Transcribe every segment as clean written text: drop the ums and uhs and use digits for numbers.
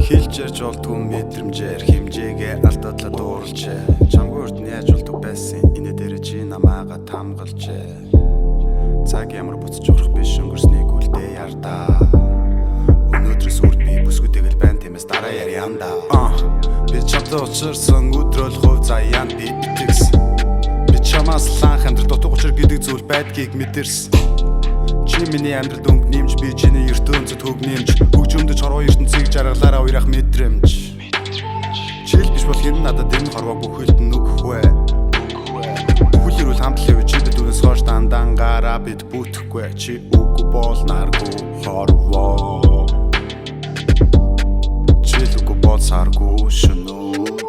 Хэлж ярьж болдгүй мэдрэмжээр хэмжээгээ алдаадлаа дуурлжээ. Чамгүй урд нь яаж болдог байсан энэ дээр чи намаага тамгалжээ. Цаг ямар буцаж орох биш өнгөрснийг үлдээ ярдаа. Өнөөдрөөс үрд би бүсгүйтэйгэл байна тиймээс дараа ярианда. Би чамтай уулзсан өдрөл хувь заяанд би итгэсэн. Би чамаас ланх амьдрал дутуу учир гэдэг зүйл байдгийг мэдэрсэн. Чи миний амьдралд өнгө нэмж би чиний ертөнцөд хөг нэмж хөгжөмдөж хорвоо ертөнцийг жаргалаараа уярах мэдрэмж. Чил биш бол хэн надад энэ хорвоо бүхэлд нь өгөхгүй. Хүлэрүүл хамтлын үе чи бид үнэс хоош дандангаараа бид бүтэхгүй. Чи үгүй бол наргүй хорвоо. Чил үгүй бол саргүй шөнүүд.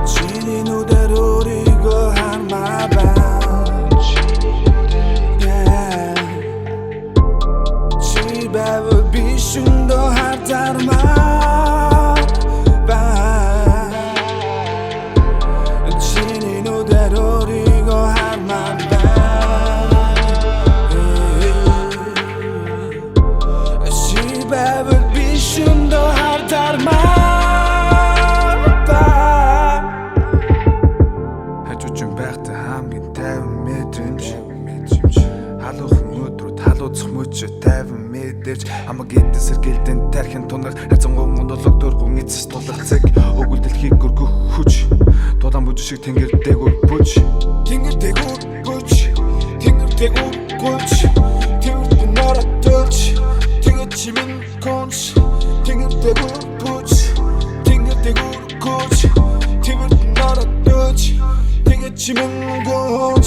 Чиний нүдээр өөрийгөө хармаа байна. Чи байвал би шүндөө хартармаа байна. Чиний нүдээр өөрийгөө хармаа байна. Чи байвал би шүндөө хартармаа. Халуухан өдрүүд халууцах мөчөө тайван мэдэрч хамаг эдэн сэргэлдэн тархин тунах хайцангуун монолог дөргөн эцэс тулалцэг өгүүл дэлхийг гөргөх хүч дулаан бүж шиг тэнгэр дээгүүр бүж тэнгэр дээгүүр бүж тэнгэр дээгүүр гүж тэнгэр бинарат төлж тэнгэр чимэн конч тэнгэр дээгүүр бүж тэнгэр дээгүүр гүж тэнгэр бинарат төлж тэнгэр чимэн гүж